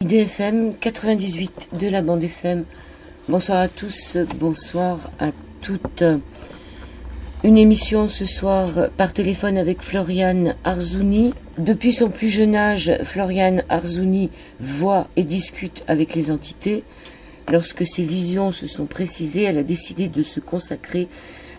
IDFM 98 de la bande FM. Bonsoir à tous, bonsoir à toutes. Une émission ce soir par téléphone avec Floriane Arzouni. Depuis son plus jeune âge, Floriane Arzouni voit et discute avec les entités. Lorsque ses visions se sont précisées, elle a décidé de se consacrer.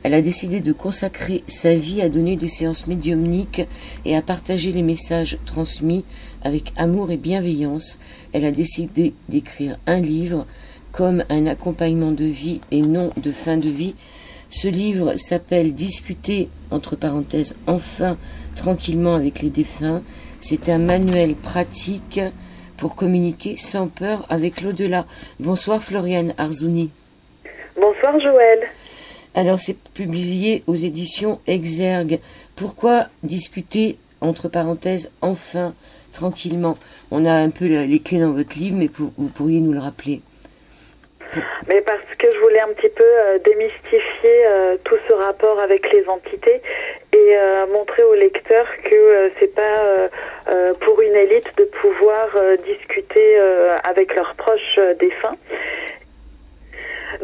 Elle a décidé de consacrer sa vie à donner des séances médiumniques et à partager les messages transmis avec amour et bienveillance. Elle a décidé d'écrire un livre comme un accompagnement de vie et non de fin de vie. Ce livre s'appelle « Discuter, entre parenthèses, enfin, tranquillement avec les défunts ». C'est un manuel pratique pour communiquer sans peur avec l'au-delà. Bonsoir Floriane Arzouni. Bonsoir Joël. Alors c'est publié aux éditions Exergue. Pourquoi discuter, entre parenthèses, enfin, tranquillement? On a un peu les clés dans votre livre, mais vous pourriez nous le rappeler. Mais parce que je voulais un petit peu démystifier tout ce rapport avec les entités et montrer aux lecteurs que c'est pas pour une élite de pouvoir discuter avec leurs proches défunts.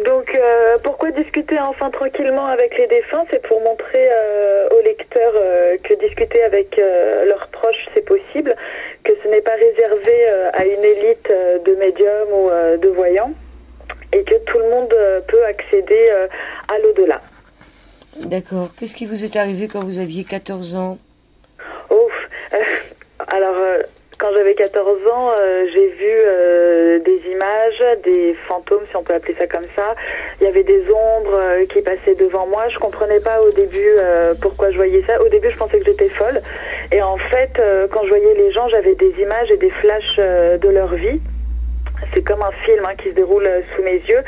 Donc pourquoi discuter enfin tranquillement avec les défunts? C'est pour montrer aux lecteurs que discuter avec leurs proches c'est possible, que ce n'est pas réservé à une élite de médiums ou de voyants, et que tout le monde peut accéder à l'au-delà. D'accord. Qu'est-ce qui vous est arrivé quand vous aviez 14 ans? Alors, quand j'avais 14 ans, j'ai vu des images, des fantômes, si on peut appeler ça comme ça. Il y avait des ombres qui passaient devant moi. Je comprenais pas au début pourquoi je voyais ça. Au début, je pensais que j'étais folle. Et en fait, quand je voyais les gens, j'avais des images et des flashs de leur vie. C'est comme un film qui se déroule sous mes yeux.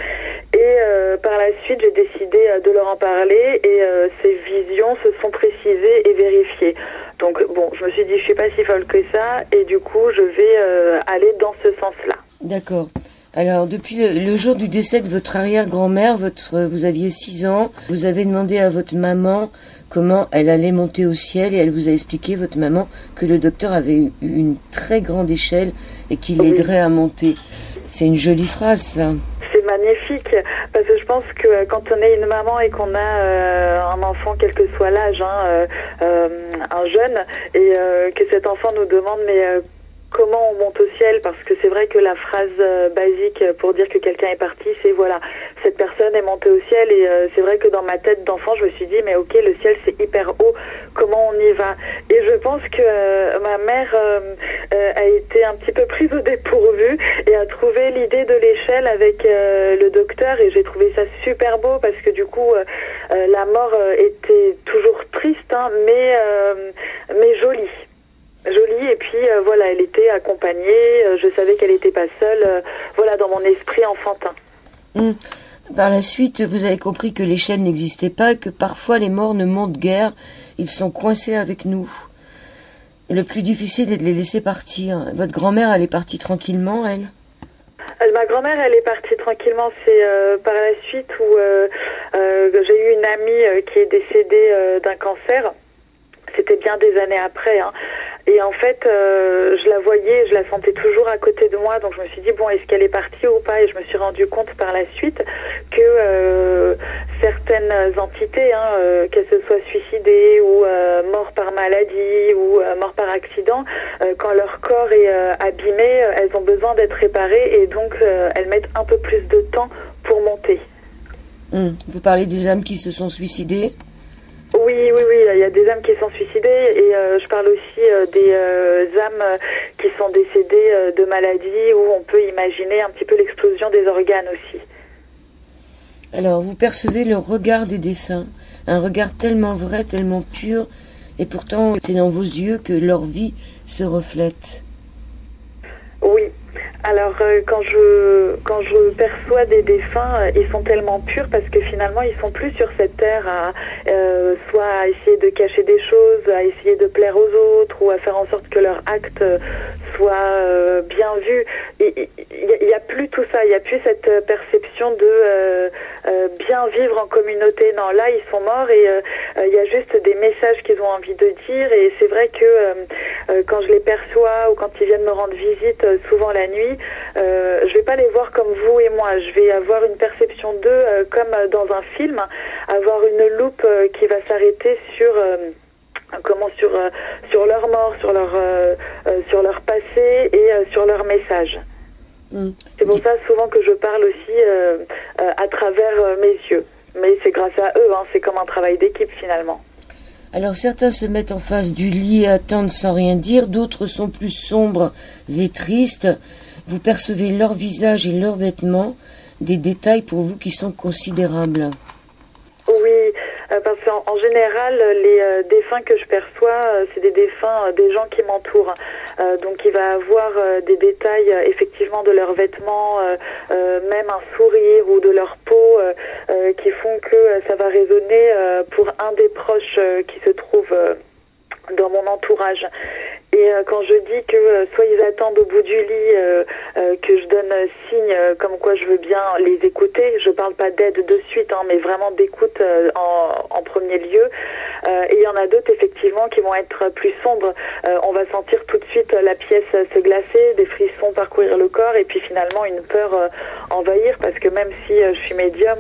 Et par la suite, j'ai décidé de leur en parler et ces visions se sont précisées et vérifiées. Donc bon, je me suis dit, je suis pas si folle que ça et du coup, je vais aller dans ce sens-là. D'accord. Alors, depuis le jour du décès de votre arrière-grand-mère, vous aviez 6 ans, vous avez demandé à votre maman comment elle allait monter au ciel et elle vous a expliqué, votre maman, que le docteur avait eu une très grande échelle et qu'il l'aiderait à monter. C'est une jolie phrase, ça. C'est magnifique, parce que je pense que quand on est une maman et qu'on a un enfant, quel que soit l'âge, un jeune, et que cet enfant nous demande comment on monte au ciel, parce que c'est vrai que la phrase basique pour dire que quelqu'un est parti, c'est voilà, cette personne est montée au ciel, et c'est vrai que dans ma tête d'enfant, je me suis dit, mais ok, le ciel c'est hyper haut, comment on y va? Et je pense que ma mère a été un petit peu prise au dépourvu et a trouvé l'idée de l'échelle avec le docteur, et j'ai trouvé ça super beau, parce que du coup, la mort était toujours triste, mais jolie. Jolie, et puis voilà, elle était accompagnée, je savais qu'elle n'était pas seule, voilà, dans mon esprit enfantin. Par la suite, vous avez compris que l'échelle n'existait pas et que parfois les morts ne montent guère, ils sont coincés avec nous. Le plus difficile est de les laisser partir. Votre grand-mère, elle est partie tranquillement, elle? Ma grand-mère, elle est partie tranquillement. C'est par la suite où j'ai eu une amie qui est décédée d'un cancer. C'était bien des années après, Et en fait, je la voyais, je la sentais toujours à côté de moi. Donc je me suis dit, bon, est-ce qu'elle est partie ou pas? Et je me suis rendu compte par la suite que certaines entités, qu'elles se soient suicidées ou mortes par maladie ou mortes par accident, quand leur corps est abîmé, elles ont besoin d'être réparées et donc elles mettent un peu plus de temps pour monter. Vous parlez des âmes qui se sont suicidées? Oui, il y a des âmes qui sont suicidées et je parle aussi des âmes qui sont décédées de maladies où on peut imaginer un petit peu l'explosion des organes aussi. Alors, vous percevez le regard des défunts, un regard tellement vrai, tellement pur, et pourtant c'est dans vos yeux que leur vie se reflète. Oui. Alors quand je perçois des défunts, ils sont tellement purs parce que finalement ils sont plus sur cette terre à soit à essayer de cacher des choses, à essayer de plaire aux autres ou à faire en sorte que leur acte soit bien vu. Il y a plus tout ça, il y a plus cette perception de bien vivre en communauté. Non, là, ils sont morts et il y a juste des messages qu'ils ont envie de dire. Et c'est vrai que quand je les perçois ou quand ils viennent me rendre visite, souvent la nuit, je vais pas les voir comme vous et moi. Je vais avoir une perception d'eux comme dans un film, avoir une loupe qui va s'arrêter sur sur leur mort, sur leur passé et sur leur message. C'est pour ça souvent que je parle aussi à travers mes yeux. Mais c'est grâce à eux, c'est comme un travail d'équipe finalement. Alors certains se mettent en face du lit et attendent sans rien dire, d'autres sont plus sombres et tristes. Vous percevez leur visage et leurs vêtements, des détails pour vous qui sont considérables. Oui, parce qu'en général, les défunts que je perçois, c'est des défunts des gens qui m'entourent. Donc il va avoir des détails effectivement de leurs vêtements, même un sourire ou de leur peau qui font que ça va résonner pour un des proches qui se trouve dans mon entourage. Et quand je dis que soit ils attendent au bout du lit que je donne signe comme quoi je veux bien les écouter, je parle pas d'aide de suite, mais vraiment d'écoute en premier lieu. Et il y en a d'autres effectivement qui vont être plus sombres. On va sentir tout de suite la pièce se glacer, des frissons parcourir le corps et puis finalement une peur envahir, parce que même si je suis médium,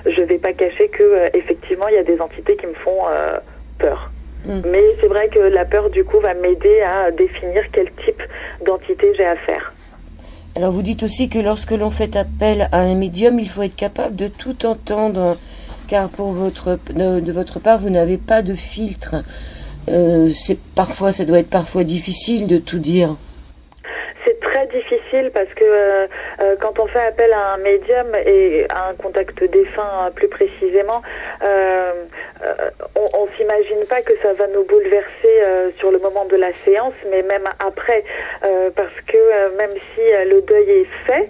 je vais pas cacher que effectivement il y a des entités qui me font peur. Mais c'est vrai que la peur, du coup, va m'aider à définir quel type d'entité j'ai à faire. Alors vous dites aussi que lorsque l'on fait appel à un médium, il faut être capable de tout entendre, car de votre part, vous n'avez pas de filtre. Ça doit être parfois difficile de tout dire. C'est très difficile parce que quand on fait appel à un médium et à un contact défunt plus précisément, on s'imagine pas que ça va nous bouleverser sur le moment de la séance, mais même après, parce que même si le deuil est fait,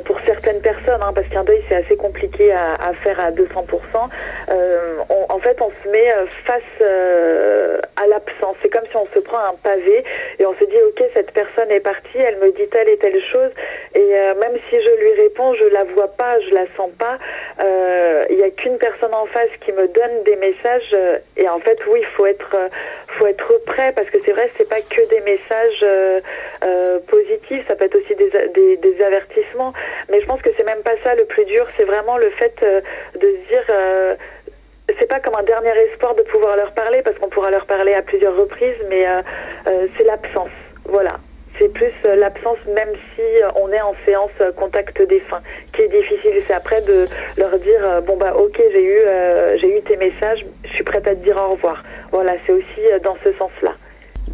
pour certaines personnes, parce qu'un deuil c'est assez compliqué à faire à 200%, en fait on se met face à l'absence. C'est comme si on se prend un pavé et on se dit ok, cette personne est partie, elle me dit telle et telle chose, et même si je lui réponds, je la vois pas, je la sens pas, il y a qu'une personne en face qui me donne des messages, et en fait oui, il faut être prêt, parce que c'est vrai, c'est pas que des messages positifs, ça peut être aussi des avertissements, mais je pense que c'est même pas ça le plus dur, c'est vraiment le fait de se dire c'est pas comme un dernier espoir de pouvoir leur parler, parce qu'on pourra leur parler à plusieurs reprises, mais c'est l'absence, voilà. C'est plus l'absence, même si on est en séance contact défunt, qui est difficile. C'est après de leur dire ok, j'ai eu tes messages, je suis prête à te dire au revoir. Voilà, c'est aussi dans ce sens-là.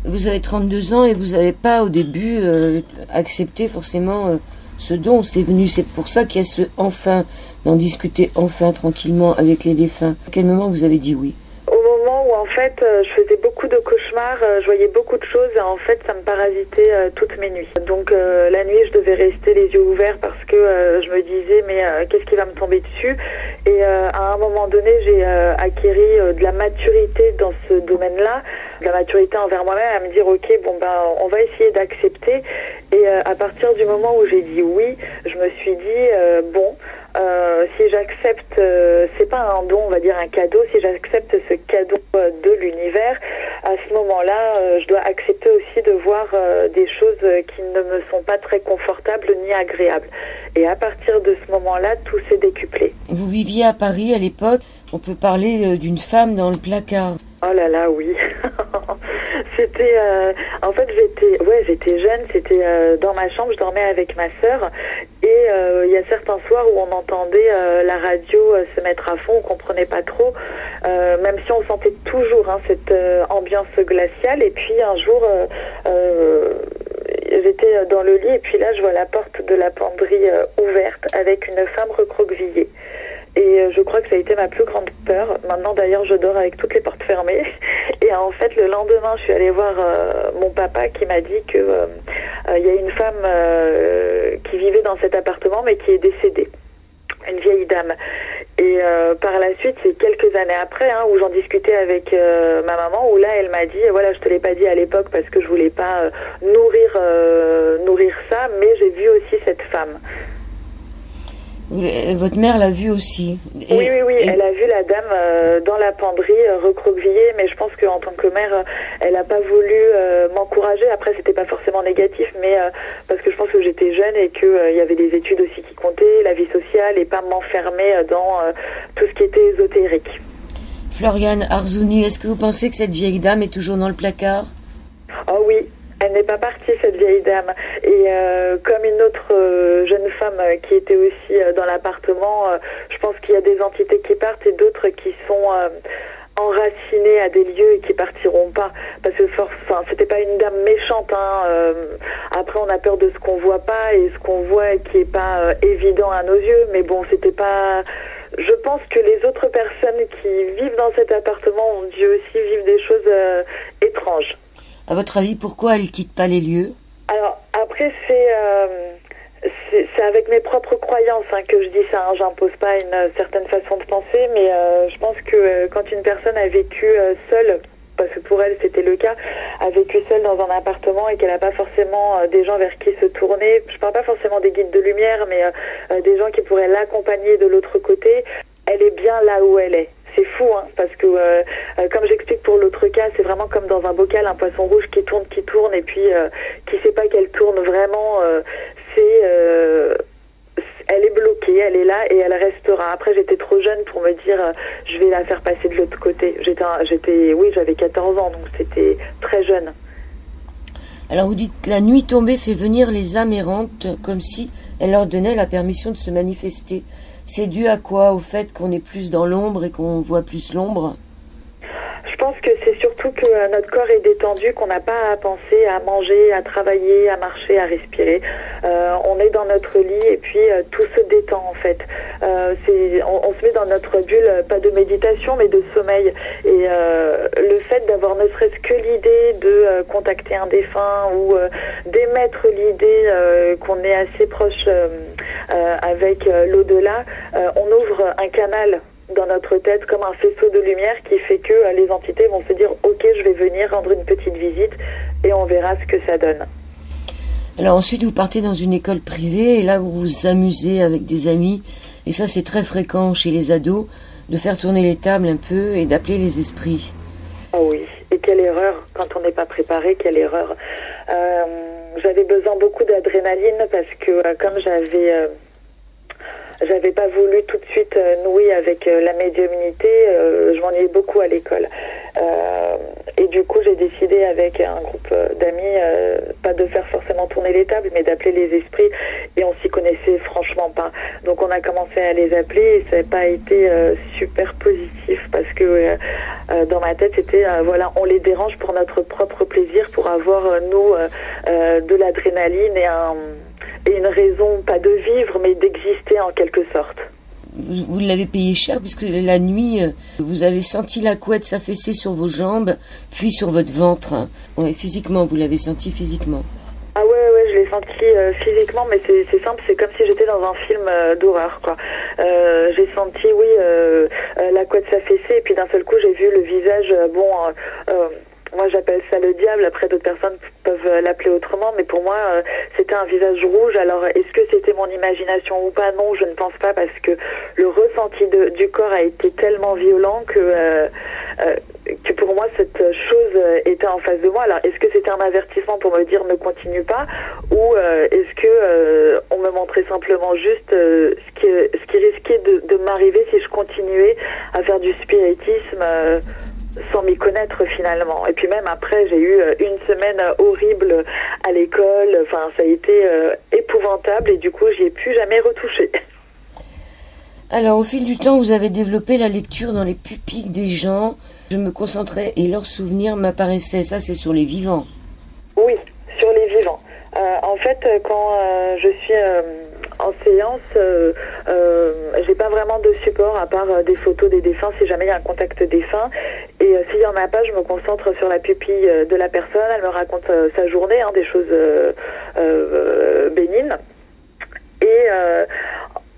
Vous avez 32 ans et vous n'avez pas au début accepté forcément ce don. C'est pour ça qu'il y a ce enfin, d'en discuter enfin tranquillement avec les défunts. À quel moment vous avez dit oui? Où en fait je faisais beaucoup de cauchemars, je voyais beaucoup de choses et en fait ça me parasitait toutes mes nuits. Donc la nuit je devais rester les yeux ouverts parce que je me disais mais qu'est-ce qui va me tomber dessus, et à un moment donné j'ai acquéri de la maturité dans ce domaine-là, de la maturité envers moi-même, à me dire ok on va essayer d'accepter, et à partir du moment où j'ai dit oui, je me suis dit si j'accepte, c'est pas un don, on va dire un cadeau, si j'accepte ce cadeau de l'univers, à ce moment-là, je dois accepter aussi de voir des choses qui ne me sont pas très confortables ni agréables. Et à partir de ce moment-là, tout s'est décuplé. Vous viviez à Paris à l'époque, on peut parler d'une femme dans le placard. Oh là là, oui. C'était, en fait, j'étais jeune, c'était dans ma chambre, je dormais avec ma sœur, et il y a certains soirs où on entendait la radio se mettre à fond, on comprenait pas trop, même si on sentait toujours cette ambiance glaciale. Et puis un jour, j'étais dans le lit et puis là, je vois la porte de la penderie ouverte avec une femme recroquevillée. Et je crois que ça a été ma plus grande peur. Maintenant, d'ailleurs, je dors avec toutes les portes fermées. Et en fait, le lendemain, je suis allée voir mon papa qui m'a dit que il y a une femme qui vivait dans cet appartement, mais qui est décédée. Une vieille dame. Et par la suite, c'est quelques années après, où j'en discutais avec ma maman, où là, elle m'a dit, voilà, je te l'ai pas dit à l'époque parce que je voulais pas nourrir ça, mais j'ai vu aussi cette femme. Votre mère l'a vu aussi. Oui, elle a vu la dame dans la penderie recroquevillée, mais je pense qu'en tant que mère, elle n'a pas voulu m'encourager. Après, c'était pas forcément négatif, mais parce que je pense que j'étais jeune et qu'il y avait des études aussi qui comptaient, la vie sociale, et pas m'enfermer dans tout ce qui était ésotérique. Floriane Arzouni, est-ce que vous pensez que cette vieille dame est toujours dans le placard? Oh oui. Elle n'est pas partie, cette vieille dame. Et comme une autre jeune femme qui était aussi dans l'appartement, je pense qu'il y a des entités qui partent et d'autres qui sont enracinées à des lieux et qui partiront pas. Parce que c'était pas une dame méchante. Après, on a peur de ce qu'on voit pas et ce qu'on voit qui est pas évident à nos yeux. Mais bon, c'était pas... Je pense que les autres personnes qui vivent dans cet appartement ont dû aussi vivre des choses étranges. À votre avis, pourquoi elle quitte pas les lieux? Alors, après, c'est avec mes propres croyances que je dis ça. J'impose pas une certaine façon de penser, mais je pense que quand une personne a vécu seule, parce que pour elle c'était le cas, a vécu seule dans un appartement et qu'elle n'a pas forcément des gens vers qui se tourner, je parle pas forcément des guides de lumière, mais des gens qui pourraient l'accompagner de l'autre côté, elle est bien là où elle est. C'est fou, parce que comme j'explique pour l'autre cas, c'est vraiment comme dans un bocal, un poisson rouge qui tourne, et puis qui sait pas qu'elle tourne vraiment. Elle est bloquée, elle est là et elle restera. Après, j'étais trop jeune pour me dire je vais la faire passer de l'autre côté. J'avais 14 ans, donc c'était très jeune. Alors vous dites, la nuit tombée fait venir les âmes errantes comme si elle leur donnait la permission de se manifester. C'est dû à quoi? Au fait qu'on est plus dans l'ombre et qu'on voit plus l'ombre? Je pense que c'est surtout que notre corps est détendu, qu'on n'a pas à penser, à manger, à travailler, à marcher, à respirer. On est dans notre lit et puis tout se détend en fait. On se met dans notre bulle, pas de méditation mais de sommeil. Et le fait d'avoir ne serait-ce que l'idée de contacter un défunt ou d'émettre l'idée qu'on est assez proche avec l'au-delà, on ouvre un canal dans notre tête comme un faisceau de lumière qui fait que les entités vont se dire ok, je vais venir rendre une petite visite et on verra ce que ça donne. Alors ensuite vous partez dans une école privée et là vous vous amusez avec des amis et ça c'est très fréquent chez les ados de faire tourner les tables un peu et d'appeler les esprits. Oh oui, et quelle erreur quand on n'est pas préparé, quelle erreur. J'avais besoin beaucoup d'adrénaline parce que comme j'avais pas voulu tout de suite nouer avec la médiumnité, je m'ennuyais beaucoup à l'école. Et du coup, j'ai décidé avec un groupe d'amis, pas de faire forcément tourner les tables, mais d'appeler les esprits. Et on s'y connaissait franchement pas. Donc on a commencé à les appeler et ça n'a pas été super positif parce que dans ma tête, c'était voilà, on les dérange pour notre propre plaisir, pour avoir nous de l'adrénaline et une raison, pas de vivre, mais d'exister en quelque sorte. Vous l'avez payé cher puisque la nuit, vous avez senti la couette s'affaisser sur vos jambes, puis sur votre ventre. Ouais, physiquement, vous l'avez senti physiquement. Ah ouais, je l'ai senti physiquement, mais c'est simple, c'est comme si j'étais dans un film d'horreur, quoi. J'ai senti, la couette s'affaisser, et puis d'un seul coup, j'ai vu le visage, moi j'appelle ça le diable, après d'autres personnes peuvent l'appeler autrement, mais pour moi c'était un visage rouge. Alors est-ce que c'était mon imagination ou pas? Non, je ne pense pas, parce que le ressenti du corps a été tellement violent que pour moi cette chose était en face de moi. Alors est-ce que c'était un avertissement pour me dire ne continue pas, ou est-ce que on me montrait simplement juste ce qui risquait de m'arriver si je continuais à faire du spiritisme sans m'y connaître finalement. Et puis même après, j'ai eu une semaine horrible à l'école. Enfin, ça a été épouvantable et du coup, j'y ai plus jamais retouché. Alors, au fil du temps, vous avez développé la lecture dans les pupilles des gens. Je me concentrais et leurs souvenirs m'apparaissaient. Ça, c'est sur les vivants. Oui, sur les vivants. En fait, quand je suis en séance, j'ai pas vraiment de support à part des photos des défunts si jamais il y a un contact défunt. Et s'il y en a pas, je me concentre sur la pupille de la personne. Elle me raconte sa journée, des choses bénignes.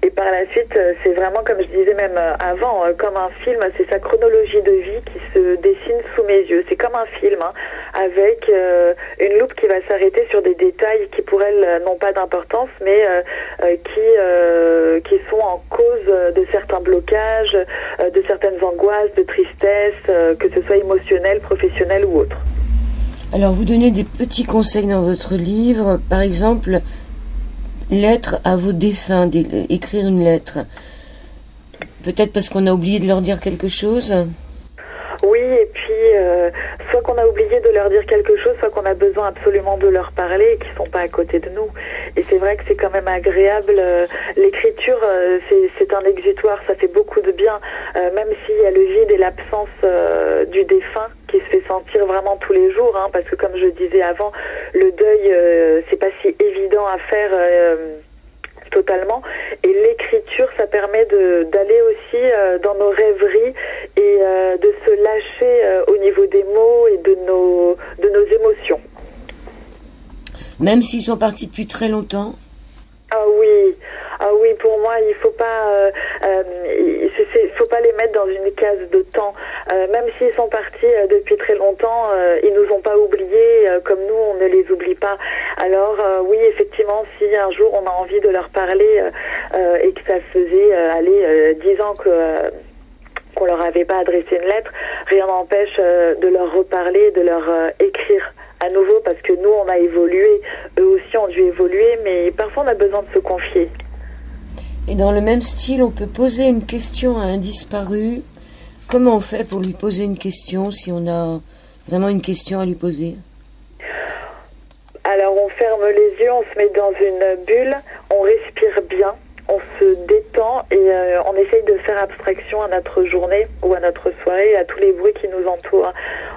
Et par la suite, c'est vraiment, comme je disais même avant, comme un film, c'est sa chronologie de vie qui se dessine sous mes yeux. C'est comme un film. avec une loupe qui va s'arrêter sur des détails qui pour elle n'ont pas d'importance, mais qui sont en cause de certains blocages, de certaines angoisses, de tristesse, que ce soit émotionnel, professionnel ou autre. Alors, vous donnez des petits conseils dans votre livre, par exemple, lettre à vos défunts, écrire une lettre. Peut-être parce qu'on a oublié de leur dire quelque chose. Oui, et puis soit qu'on a oublié de leur dire quelque chose, soit qu'on a besoin absolument de leur parler et qu'ils sont pas à côté de nous. Et c'est vrai que c'est quand même agréable. L'écriture, c'est un exutoire, ça fait beaucoup de bien, même s'il y a le vide et l'absence du défunt qui se fait sentir vraiment tous les jours, hein, parce que comme je disais avant, le deuil, c'est pas si évident à faire. Totalement, et l'écriture ça permet d'aller aussi dans nos rêveries et de se lâcher au niveau des mots et de nos émotions. Même s'ils sont partis depuis très longtemps. Ah oui, pour moi, il faut pas les mettre dans une case de temps. Même s'ils sont partis depuis très longtemps, ils nous ont pas oubliés, comme nous, on ne les oublie pas. Alors oui, effectivement, si un jour on a envie de leur parler et que ça faisait 10 ans qu'on leur avait pas adressé une lettre, rien n'empêche de leur reparler, de leur écrire à nouveau, parce que nous, on a évolué, eux aussi ont dû évoluer, mais parfois on a besoin de se confier. Et dans le même style, on peut poser une question à un disparu. Comment on fait pour lui poser une question, si on a vraiment une question à lui poser? Alors on ferme les yeux, on se met dans une bulle, on respire bien, on se détend et on essaye de faire abstraction à notre journée ou à notre soirée, à tous les bruits qui nous entourent.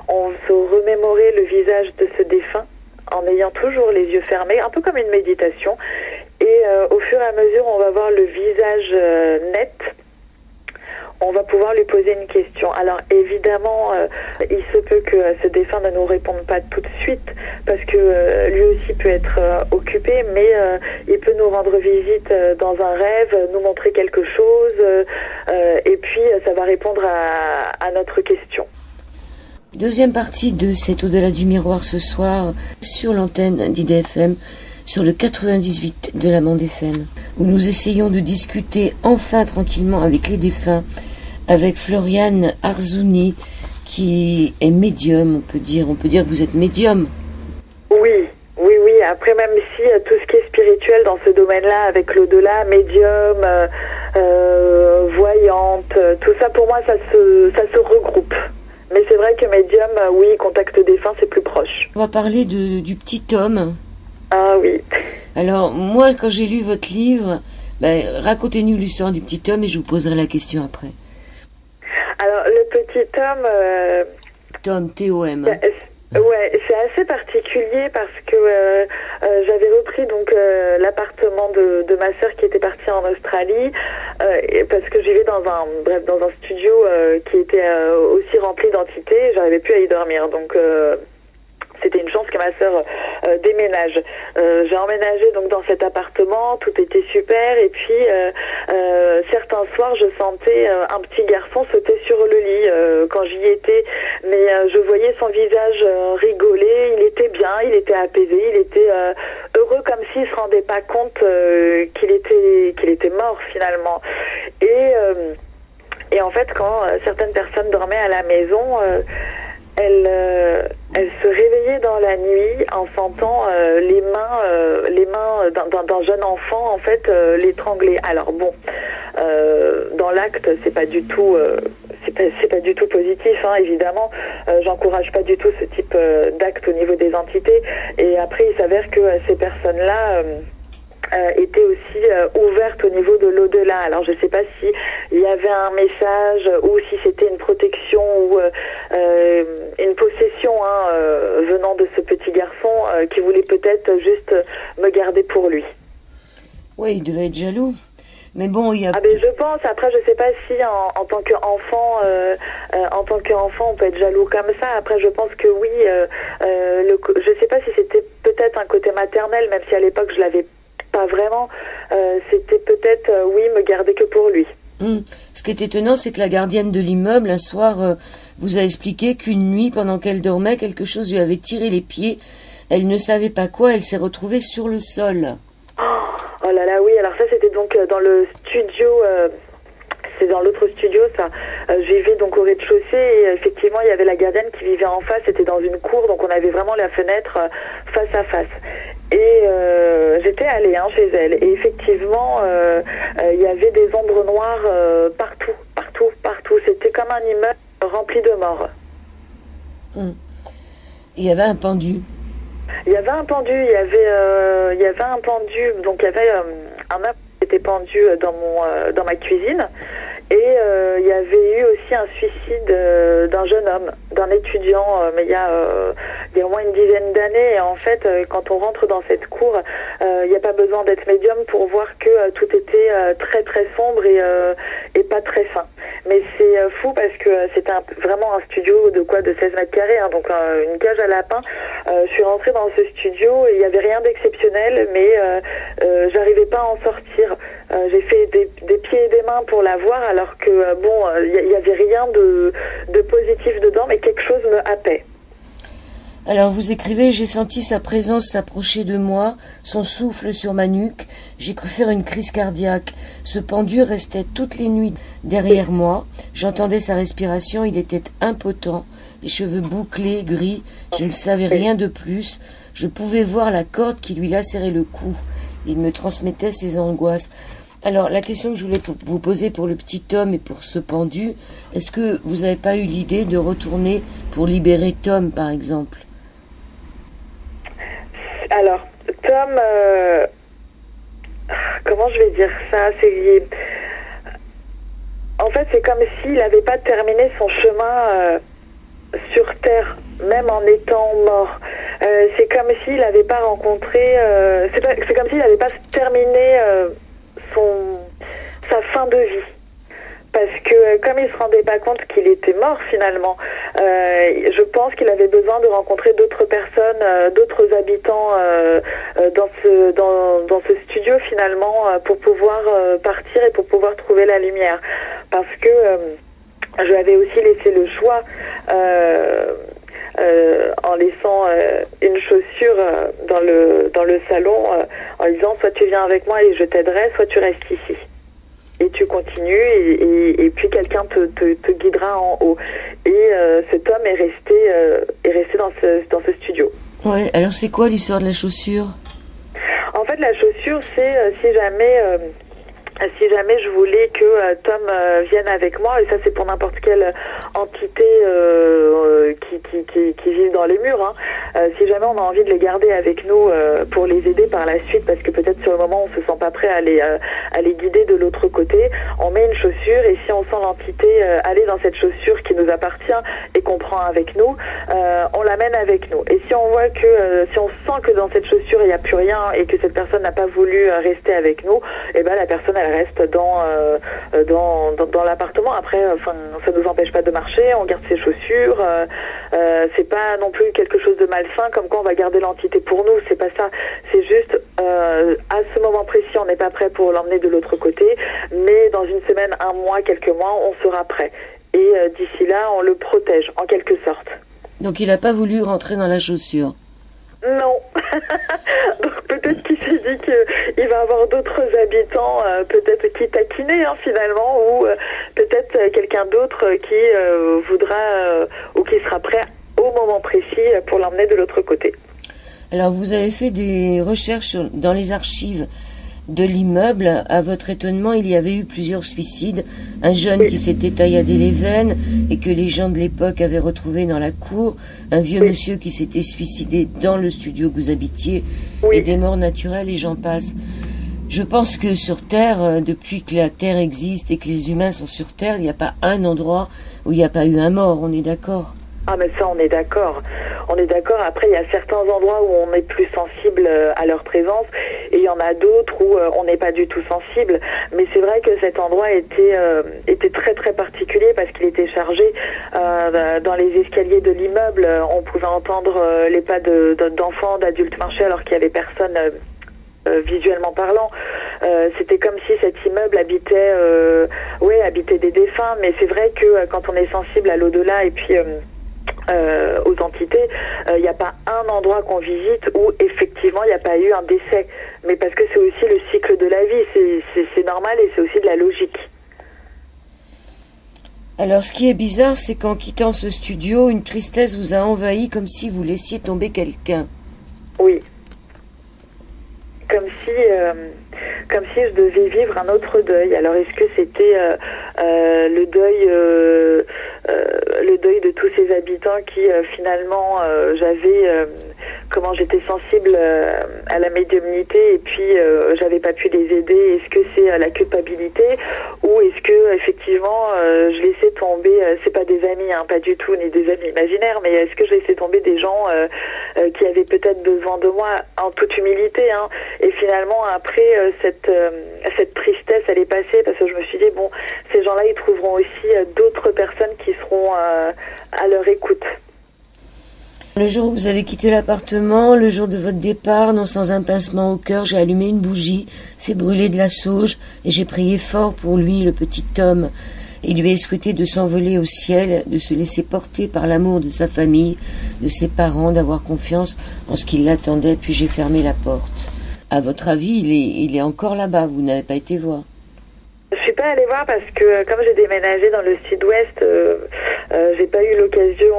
On se remémorer le visage de ce défunt en ayant toujours les yeux fermés, un peu comme une méditation. Et au fur et à mesure, on va voir le visage net. On va pouvoir lui poser une question. Alors évidemment, il se peut que ce défunt ne nous réponde pas tout de suite parce que lui aussi peut être occupé, mais il peut nous rendre visite dans un rêve, nous montrer quelque chose, et puis ça va répondre à notre question. Deuxième partie de cet Au-delà du miroir ce soir sur l'antenne d'IDFM, sur le 98 de la bande FM, où nous essayons de discuter enfin tranquillement avec les défunts, avec Floriane Arzouni, qui est médium, on peut dire que vous êtes médium. Oui. Après, même si tout ce qui est spirituel dans ce domaine-là, avec l'au-delà, médium, voyante, tout ça, pour moi, ça se regroupe. Mais c'est vrai que médium, oui, contact défunt, c'est plus proche. On va parler du petit homme. Ah oui. Alors, moi, quand j'ai lu votre livre, racontez-nous l'histoire du petit homme et je vous poserai la question après. Alors, le petit homme... Tom, T-O-M. Ouais, c'est assez particulier parce que j'avais repris donc l'appartement de ma sœur qui était partie en Australie parce que je vivais dans un studio qui était aussi rempli d'entités. J'arrivais plus à y dormir, donc c'était une chance que ma sœur déménage. J'ai emménagé donc dans cet appartement, tout était super et puis certains soirs je sentais un petit garçon sauter sur le lit quand j'y étais, mais je voyais son visage rigoler, il était bien, il était apaisé, il était heureux comme s'il se rendait pas compte qu'il était mort finalement. Et en fait quand certaines personnes dormaient à la maison, elle se réveillait dans la nuit en sentant les mains d'un jeune enfant en fait l'étrangler. Alors bon, dans l'acte c'est pas du tout positif, hein, évidemment. J'encourage pas du tout ce type d'acte au niveau des entités. Et après il s'avère que ces personnes-là était aussi ouverte au niveau de l'au-delà. Alors je ne sais pas si il y avait un message ou si c'était une protection ou une possession venant de ce petit garçon qui voulait peut-être juste me garder pour lui. Oui, il devait être jaloux. Mais bon, il y a... Ah ben je pense. Après, je sais pas si en tant qu'enfant, on peut être jaloux comme ça. Après, je pense que oui. Je sais pas si c'était peut-être un côté maternel, même si à l'époque je l'avais pas vraiment. C'était peut-être oui, me garder que pour lui. Ce qui est étonnant, c'est que la gardienne de l'immeuble, un soir, vous a expliqué qu'une nuit, pendant qu'elle dormait, quelque chose lui avait tiré les pieds. Elle ne savait pas quoi, elle s'est retrouvée sur le sol. Oh là là, oui, alors ça c'était donc dans le studio, c'est dans l'autre studio ça. Je vivais donc au rez-de-chaussée et effectivement il y avait la gardienne qui vivait en face, c'était dans une cour, donc on avait vraiment la fenêtre face à face. Et j'étais allée chez elle et effectivement il y avait des ombres noires partout, partout, partout. C'était comme un immeuble rempli de morts. Il y avait un pendu. Il y avait un pendu, il y avait un pendu, donc il y avait un homme qui était pendu dans ma cuisine. Et il y avait eu aussi un suicide d'un jeune homme, d'un étudiant, mais il y a au moins une dizaine d'années. Et en fait, quand on rentre dans cette cour, il n'y a pas besoin d'être médium pour voir que tout était très très sombre et pas très fin. Mais c'est fou parce que c'était vraiment un studio de 16 mètres carrés, hein, donc une cage à lapins. Je suis rentrée dans ce studio et il n'y avait rien d'exceptionnel, mais j'arrivais pas à en sortir. J'ai fait des pieds et des mains pour la voir, alors que il n'y avait rien de positif dedans, mais quelque chose me happait. Alors vous écrivez, j'ai senti sa présence s'approcher de moi, son souffle sur ma nuque, j'ai cru faire une crise cardiaque. Ce pendu restait toutes les nuits derrière moi, j'entendais sa respiration, il était impotent, les cheveux bouclés, gris, je ne savais rien de plus, je pouvais voir la corde qui lui lacérait le cou, il me transmettait ses angoisses. Alors la question que je voulais vous poser pour le petit Tom et pour ce pendu, est-ce que vous n'avez pas eu l'idée de retourner pour libérer Tom par exemple? Alors, Tom, comment je vais dire ça? En fait, c'est comme s'il n'avait pas terminé son chemin sur Terre, même en étant mort. C'est comme s'il n'avait pas rencontré... c'est comme s'il n'avait pas terminé sa fin de vie. Parce que comme il se rendait pas compte qu'il était mort finalement, je pense qu'il avait besoin de rencontrer d'autres personnes, d'autres habitants dans ce studio finalement pour pouvoir partir et pour pouvoir trouver la lumière. Parce que je lui avais aussi laissé le choix en laissant une chaussure dans le salon en disant soit tu viens avec moi et je t'aiderai, soit tu restes ici. Et tu continues et puis quelqu'un te guidera en haut. Et cet homme est resté dans ce studio. Ouais, alors c'est quoi l'histoire de la chaussure? En fait, la chaussure, c'est si jamais je voulais que Tom vienne avec moi, et ça c'est pour n'importe quelle entité qui vit dans les murs, hein. Si jamais on a envie de les garder avec nous pour les aider par la suite, parce que peut-être sur le moment on se sent pas prêt à les guider de l'autre côté, on met une chaussure et si on sent l'entité aller dans cette chaussure qui nous appartient et qu'on prend avec nous, on l'amène avec nous. Et si on voit que si on sent que dans cette chaussure il n'y a plus rien et que cette personne n'a pas voulu rester avec nous, et ben la personne elle reste dans l'appartement. Après, ça nous empêche pas de marcher, on garde ses chaussures. C'est pas non plus quelque chose de malsain, comme quoi on va garder l'entité pour nous. C'est pas ça. C'est juste à ce moment précis, on n'est pas prêt pour l'emmener de l'autre côté, mais dans une semaine, un mois, quelques mois, on sera prêt. Et d'ici là, on le protège en quelque sorte. Donc il n'a pas voulu rentrer dans la chaussure? Non. Donc peut-être qu'il s'est dit qu'il va avoir d'autres habitants, peut-être qui taquinaient finalement, ou peut-être quelqu'un d'autre qui voudra ou qui sera prêt au moment précis pour l'emmener de l'autre côté. Alors vous avez fait des recherches dans les archives de l'immeuble. À votre étonnement, il y avait eu plusieurs suicides. Un jeune qui s'était tailladé les veines et que les gens de l'époque avaient retrouvé dans la cour. Un vieux monsieur qui s'était suicidé dans le studio que vous habitiez. Et des morts naturelles et j'en passe. Je pense que sur Terre, depuis que la Terre existe et que les humains sont sur Terre, il n'y a pas un endroit où il n'y a pas eu un mort. On est d'accord? Ah mais ça on est d'accord. On est d'accord. Après il y a certains endroits où on est plus sensible à leur présence et il y en a d'autres où on n'est pas du tout sensible. Mais c'est vrai que cet endroit était très très particulier parce qu'il était chargé. Dans les escaliers de l'immeuble, on pouvait entendre les pas d'enfants, d'adultes marcher alors qu'il y avait personne visuellement parlant. c'était comme si cet immeuble habitait des défunts. Mais c'est vrai que quand on est sensible à l'au-delà et puis aux entités, il n'y a pas un endroit qu'on visite où effectivement il n'y a pas eu un décès. Mais parce que c'est aussi le cycle de la vie, c'est normal et c'est aussi de la logique. Alors, ce qui est bizarre, c'est qu'en quittant ce studio, une tristesse vous a envahi comme si vous laissiez tomber quelqu'un. Oui. Comme si je devais vivre un autre deuil. Alors, est-ce que c'était le deuil de tous ces habitants qui finalement j'étais sensible à la médiumnité et puis j'avais pas pu les aider. Est-ce que c'est la culpabilité ou est-ce que effectivement je laissais tomber, c'est pas des amis, hein, pas du tout, ni des amis imaginaires, mais est-ce que je laissais tomber des gens qui avaient peut-être besoin de moi en toute humilité, hein, et finalement après cette tristesse elle est passée parce que je me suis dit bon, ces gens-là ils trouveront aussi d'autres personnes qui seront à leur écoute. Le jour où vous avez quitté l'appartement, le jour de votre départ, non sans un pincement au cœur, j'ai allumé une bougie, fait brûler de la sauge, et j'ai prié fort pour lui, le petit homme, et lui ai souhaité de s'envoler au ciel, de se laisser porter par l'amour de sa famille, de ses parents, d'avoir confiance en ce qui l'attendait, puis j'ai fermé la porte. À votre avis, il est encore là-bas, vous n'avez pas été voir? Je suis pas allée voir parce que comme j'ai déménagé dans le sud-ouest, j'ai pas eu l'occasion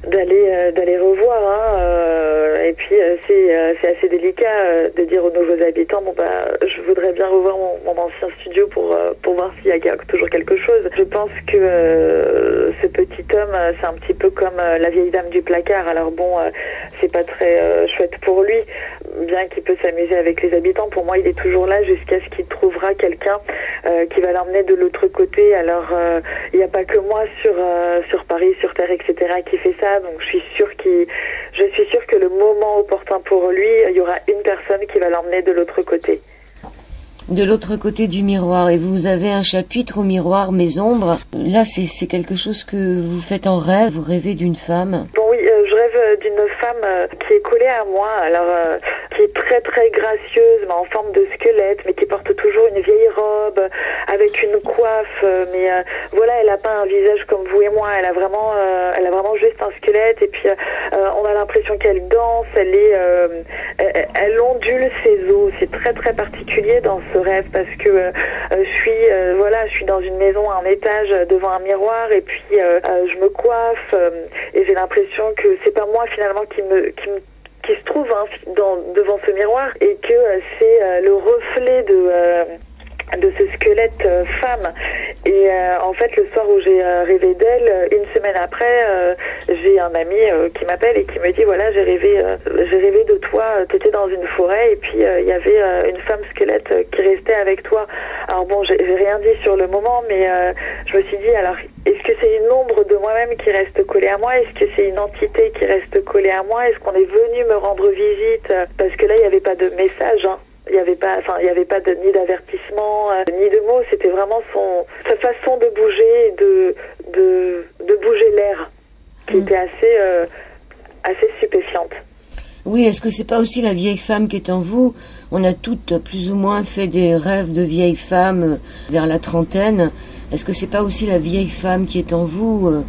d'aller revoir, hein, et puis c'est assez délicat de dire aux nouveaux habitants bon je voudrais bien revoir mon ancien studio pour voir s'il y a toujours quelque chose. Je pense que ce petit homme c'est un petit peu comme la vieille dame du placard. Alors bon, c'est pas très chouette pour lui, bien qu'il peut s'amuser avec les habitants. Pour moi il est toujours là jusqu'à ce qu'il trouvera quelqu'un qui va l'emmener de l'autre côté. Alors il n'y a pas que moi sur Paris, sur Terre, etc. qui fait ça. Donc je suis sûre que le moment opportun pour lui, il y aura une personne qui va l'emmener de l'autre côté. De l'autre côté du miroir. Et vous avez un chapitre au miroir, Mes ombres. Là, c'est quelque chose que vous faites en rêve. Vous rêvez d'une femme. Bon oui, je rêve d'une femme qui est collée à moi. Alors qui est très très gracieuse, mais en forme de squelette, mais qui porte toujours une vieille robe avec une coiffe. Mais voilà, elle a pas un visage comme vous et moi. Elle a vraiment juste un squelette. Et puis on a l'impression qu'elle danse. Elle ondule ses os. C'est très très particulier dans ce rêve parce que je suis dans une maison à un étage devant un miroir et puis je me coiffe et j'ai l'impression que c'est pas moi finalement qui se trouve devant ce miroir et que c'est le reflet de ce squelette femme. Et en fait le soir où j'ai rêvé d'elle, une semaine après j'ai un ami qui m'appelle et qui me dit voilà, j'ai rêvé de toi, t'étais dans une forêt et puis il y avait une femme squelette qui restait avec toi. Alors bon, j'ai rien dit sur le moment, mais je me suis dit alors est-ce que c'est une ombre de moi-même qui reste collée à moi? Est-ce que c'est une entité qui reste collée à moi? Est-ce qu'on est venu me rendre visite? Parce que là il n'y avait pas de message, hein. Il n'y avait pas ni d'avertissement, ni de mots. C'était vraiment sa façon de bouger, de bouger l'air, qui était assez stupéfiante. Oui, est-ce que c'est pas aussi la vieille femme qui est en vous? On a toutes plus ou moins fait des rêves de vieilles femmes vers la trentaine. Est-ce que c'est pas aussi la vieille femme qui est en vous?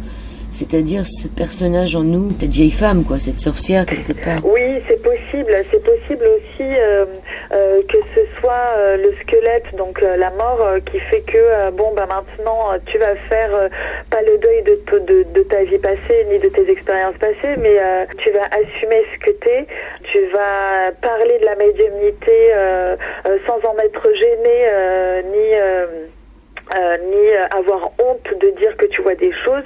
C'est-à-dire ce personnage en nous, cette vieille femme, quoi, cette sorcière quelque part. Oui, c'est possible. C'est possible aussi que ce soit le squelette, donc la mort, qui fait que maintenant tu vas faire pas le deuil de ta vie passée ni de tes expériences passées, mais tu vas assumer ce que t'es. Tu vas parler de la médiumnité sans en être gêné ni avoir honte de dire que tu vois des choses.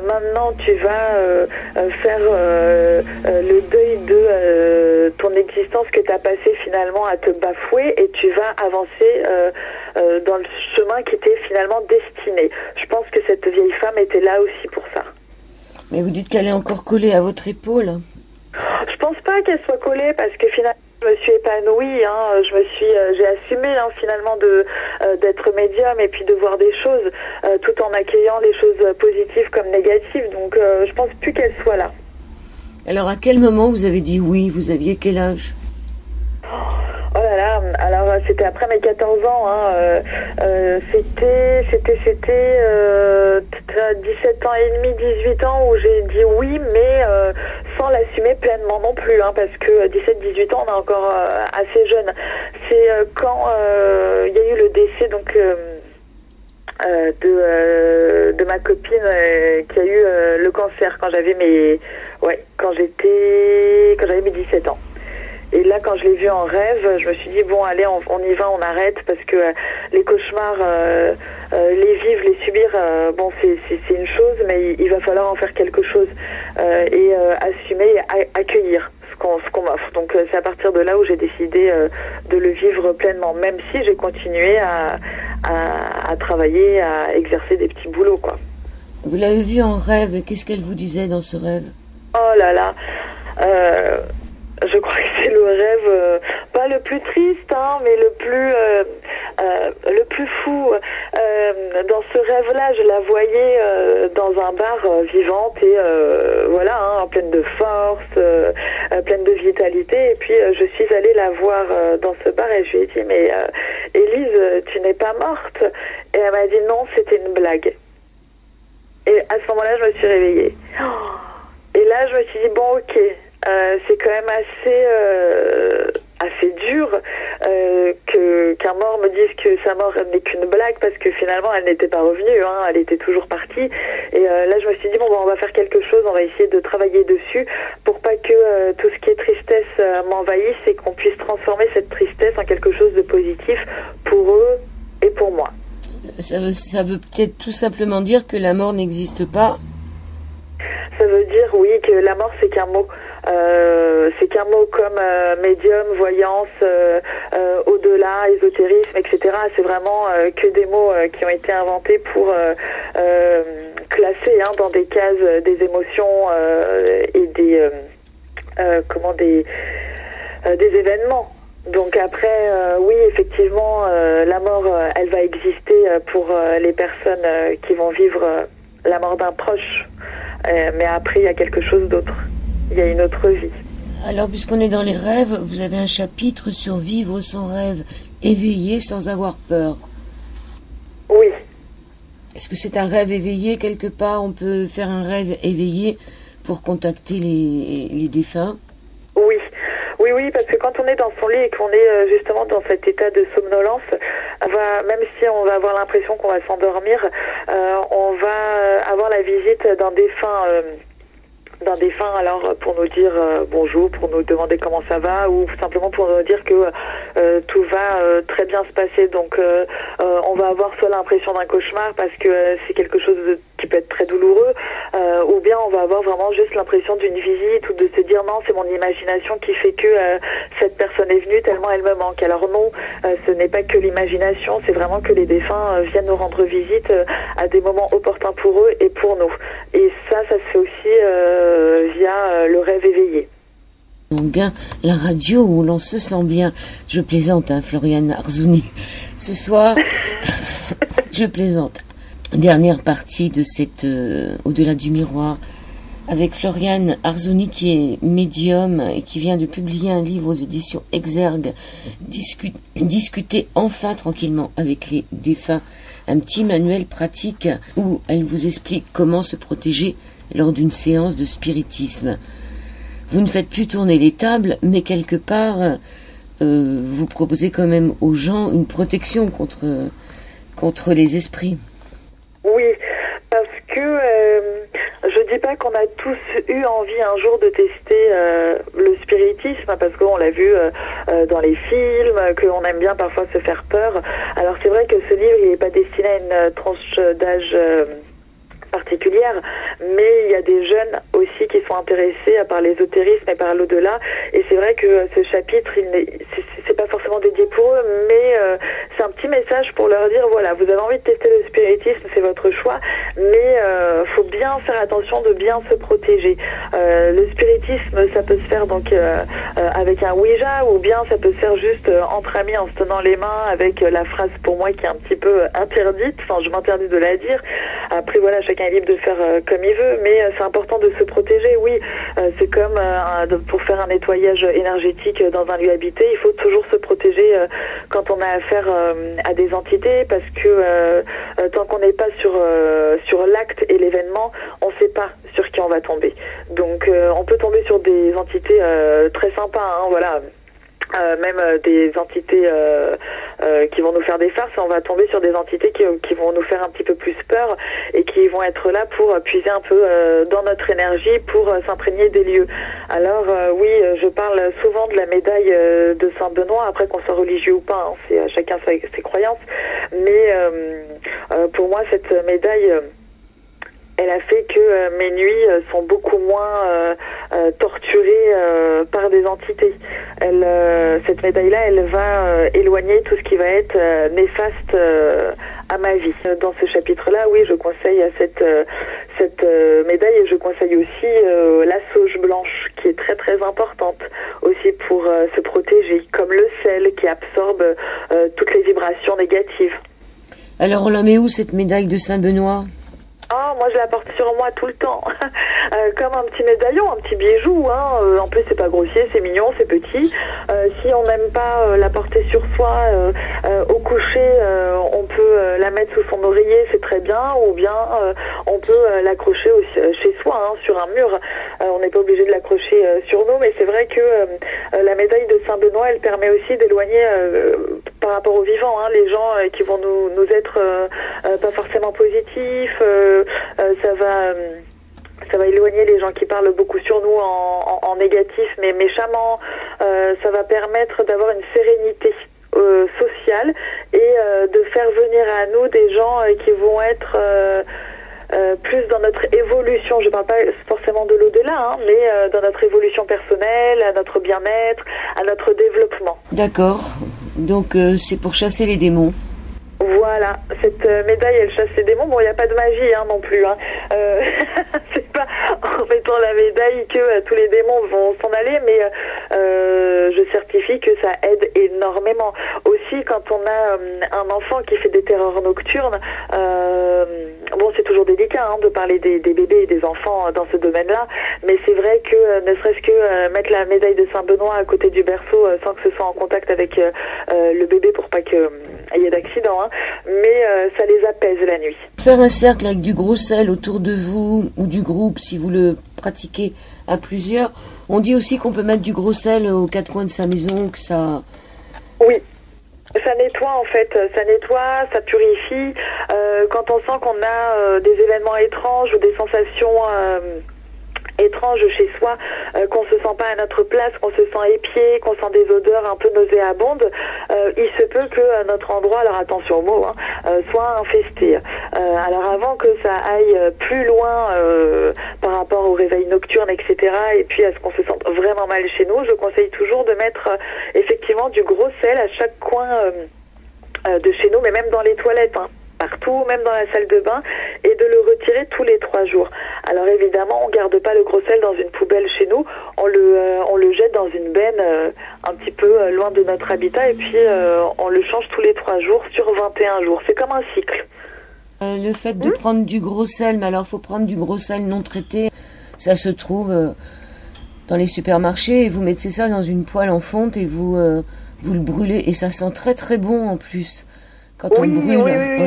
Maintenant, tu vas faire le deuil de ton existence que tu as passé finalement à te bafouer et tu vas avancer dans le chemin qui t'est finalement destiné. Je pense que cette vieille femme était là aussi pour ça. Mais vous dites qu'elle est encore collée à votre épaule? Je pense pas qu'elle soit collée parce que finalement je me suis épanouie, hein, j'ai assumé finalement d'être médium et puis de voir des choses tout en accueillant les choses positives comme négatives. Donc je pense plus qu'elle soit là. Alors à quel moment vous avez dit oui? Vous aviez quel âge? Oh là là, alors c'était après mes 14 ans, hein, c'était 17 ans et demi, 18 ans où j'ai dit oui, mais sans l'assumer pleinement non plus, hein, parce que 17-18 ans, on est encore assez jeune. C'est quand il y a eu le décès donc de ma copine qui a eu le cancer quand j'avais quand j'avais mes 17 ans. Et là, quand je l'ai vu en rêve, je me suis dit, bon, allez, on y va, on arrête, parce que les cauchemars, les vivre, les subir, bon, c'est une chose, mais il va falloir en faire quelque chose et assumer et accueillir ce qu'on m'offre. Donc, c'est à partir de là où j'ai décidé de le vivre pleinement, même si j'ai continué à travailler, à exercer des petits boulots, quoi. Vous l'avez vu en rêve, et qu'est-ce qu'elle vous disait dans ce rêve? Oh là là, je crois que c'est le rêve, pas le plus triste, hein, mais le plus fou. Dans ce rêve-là, je la voyais dans un bar vivante et voilà, hein, pleine de force, pleine de vitalité. Et puis je suis allée la voir dans ce bar et je lui ai dit, mais Élise, tu n'es pas morte? Et elle m'a dit non, c'était une blague. Et à ce moment-là, je me suis réveillée. Et là, je me suis dit, bon, ok, c'est quand même assez dur qu'un mort me dise que sa mort n'est qu'une blague, parce que finalement, elle n'était pas revenue, hein, elle était toujours partie. Et là, je me suis dit, bon, on va faire quelque chose, on va essayer de travailler dessus pour pas que tout ce qui est tristesse m'envahisse et qu'on puisse transformer cette tristesse en quelque chose de positif pour eux et pour moi. Ça veut peut-être tout simplement dire que la mort n'existe pas. Ça veut dire, oui, que la mort, c'est qu'un mot. C'est qu'un mot comme médium, voyance, au-delà, ésotérisme, etc. C'est vraiment que des mots qui ont été inventés pour classer, hein, dans des cases des émotions et des événements. Donc après, oui, effectivement, la mort, elle va exister pour les personnes qui vont vivre la mort d'un proche. Mais après, il y a quelque chose d'autre. Il y a une autre vie. Alors, puisqu'on est dans les rêves, vous avez un chapitre sur vivre son rêve éveillé sans avoir peur. Oui. Est-ce que c'est un rêve éveillé quelque part? On peut faire un rêve éveillé pour contacter les défunts? Oui. Oui, parce que quand on est dans son lit et qu'on est justement dans cet état de somnolence, même si on va avoir l'impression qu'on va s'endormir, on va avoir la visite d'un défunt, alors pour nous dire bonjour, pour nous demander comment ça va, ou simplement pour nous dire que tout va très bien se passer. Donc on va avoir soit l'impression d'un cauchemar parce que c'est quelque chose qui peut être très douloureux, ou bien on va avoir vraiment juste l'impression d'une visite, ou de se dire non, c'est mon imagination qui fait que cette personne est venue tellement elle me manque. Alors non, ce n'est pas que l'imagination, c'est vraiment que les défunts viennent nous rendre visite à des moments opportuns pour eux et pour nous. Et ça se fait aussi via le rêve éveillé. Donc, la radio où l'on se sent bien. Je plaisante, hein, Floriane Arzouni. Ce soir, je plaisante. Dernière partie de cette Au-delà du miroir avec Floriane Arzouni qui est médium et qui vient de publier un livre aux éditions Exergue, discuter enfin tranquillement avec les défunts, un petit manuel pratique où elle vous explique comment se protéger lors d'une séance de spiritisme. Vous ne faites plus tourner les tables, mais quelque part vous proposez quand même aux gens une protection contre les esprits. Oui, parce que je dis pas qu'on a tous eu envie un jour de tester le spiritisme, parce qu'on l'a vu dans les films, qu'on aime bien parfois se faire peur. Alors c'est vrai que ce livre, il n'est pas destiné à une tranche d'âge particulière, mais il y a des jeunes aussi qui sont intéressés par l'ésotérisme et par l'au-delà, et c'est vrai que ce chapitre, c'est pas forcément dédié pour eux, mais c'est un petit message pour leur dire, voilà, vous avez envie de tester le spiritisme, c'est votre choix, mais faut bien faire attention de bien se protéger. Le spiritisme, ça peut se faire donc avec un Ouija, ou bien ça peut se faire juste entre amis en se tenant les mains, avec la phrase pour moi qui est un petit peu interdite, enfin je m'interdis de la dire, Après voilà, chacun est libre de faire comme il veut, mais c'est important de se protéger. Oui, c'est comme pour faire un nettoyage énergétique dans un lieu habité, il faut toujours se protéger quand on a affaire à des entités, parce que tant qu'on n'est pas sur l'acte et l'événement, on ne sait pas sur qui on va tomber. Donc on peut tomber sur des entités très sympas, hein, voilà. Même des entités qui vont nous faire des farces, on va tomber sur des entités qui vont nous faire un petit peu plus peur et qui vont être là pour puiser un peu dans notre énergie pour s'imprégner des lieux. Alors oui, je parle souvent de la médaille de Saint-Benoît, après qu'on soit religieux ou pas, hein, c'est chacun ses croyances, mais pour moi cette médaille elle a fait que mes nuits sont beaucoup moins torturées par des entités. Cette médaille-là, elle va éloigner tout ce qui va être néfaste à ma vie. Dans ce chapitre-là, oui, je conseille à cette médaille, et je conseille aussi la sauge blanche, qui est très très importante aussi pour se protéger, comme le sel qui absorbe toutes les vibrations négatives. Alors on la met où cette médaille de Saint-Benoît ? Ah, moi je la porte sur moi tout le temps, comme un petit médaillon, un petit bijou, hein. En plus c'est pas grossier, c'est mignon, c'est petit. Si on n'aime pas la porter sur soi, au coucher, on peut la mettre sous son oreiller, c'est très bien, ou bien on peut l'accrocher chez soi, hein, sur un mur. On n'est pas obligé de l'accrocher sur nous, mais c'est vrai que la médaille de Saint-Benoît, elle permet aussi d'éloigner par rapport aux vivants, hein, les gens qui vont nous être pas forcément positifs. Ça va éloigner les gens qui parlent beaucoup sur nous en négatif, mais méchamment. Ça va permettre d'avoir une sérénité sociale et de faire venir à nous des gens qui vont être plus dans notre évolution. Je ne parle pas forcément de l'au-delà, hein, mais dans notre évolution personnelle, à notre bien-être, à notre développement. D'accord. Donc c'est pour chasser les démons. Voilà, cette médaille, elle chasse les démons. Bon, il n'y a pas de magie, hein, non plus. Hein. C'est pas en mettant la médaille que tous les démons vont s'en aller, mais je certifie que ça aide énormément. Aussi, quand on a un enfant qui fait des terreurs nocturnes, bon, c'est toujours délicat, hein, de parler des bébés et des enfants dans ce domaine-là, mais c'est vrai que ne serait-ce que mettre la médaille de Saint-Benoît à côté du berceau sans que ce soit en contact avec le bébé pour pas qu'il y ait d'accident, hein, mais ça les apaise la nuit. Faire un cercle avec du gros sel autour de vous ou du groupe, si vous le pratiquez à plusieurs. On dit aussi qu'on peut mettre du gros sel aux quatre coins de sa maison, que ça... Oui. Ça nettoie en fait, ça nettoie, ça purifie. Quand on sent qu'on a des événements étranges ou des sensations étranges chez soi, qu'on se sent pas à notre place, qu'on se sent épié, qu'on sent des odeurs un peu nauséabondes, il se peut que notre endroit, alors attention au mot, hein, soit infesté. Alors avant que ça aille plus loin par rapport au réveil nocturne, etc., et puis à ce qu'on se sente vraiment mal chez nous, je conseille toujours de mettre effectivement du gros sel à chaque coin de chez nous, mais même dans les toilettes, hein, partout, même dans la salle de bain, et de le retirer tous les 3 jours. Alors évidemment, on garde pas le gros sel dans une poubelle chez nous, on le jette dans une benne un petit peu loin de notre habitat, et puis on le change tous les 3 jours sur 21 jours. C'est comme un cycle. Le fait de prendre du gros sel, mais alors il faut prendre du gros sel non traité, ça se trouve dans les supermarchés, et vous mettez ça dans une poêle en fonte et vous le brûlez, et ça sent très très bon en plus. Quand on brûle.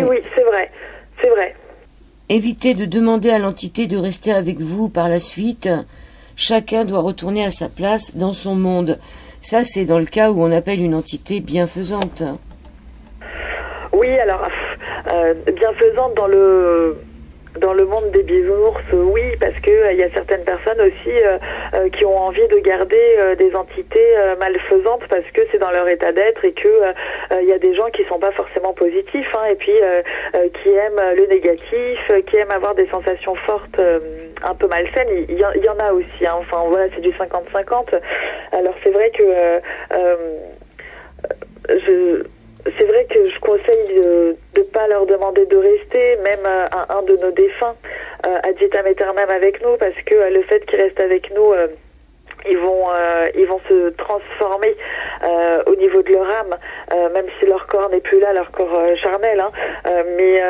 Oui, c'est vrai, c'est vrai. Évitez de demander à l'entité de rester avec vous par la suite. Chacun doit retourner à sa place dans son monde. Ça, c'est dans le cas où on appelle une entité bienfaisante. Oui, alors, bienfaisante dans le monde des bisounours, oui, parce que il y a certaines personnes aussi qui ont envie de garder des entités malfaisantes parce que c'est dans leur état d'être et que il y a des gens qui sont pas forcément positifs, hein, et puis qui aiment le négatif, qui aiment avoir des sensations fortes un peu malsaines. Il y en a aussi, hein, enfin voilà, c'est du 50-50. Alors c'est vrai que c'est vrai que je conseille de ne pas leur demander de rester, même à un de nos défunts, ad vitam aeternam avec nous, parce que le fait qu'ils restent avec nous, ils vont se transformer au niveau de leur âme, même si leur corps n'est plus là, leur corps charnel, hein, mais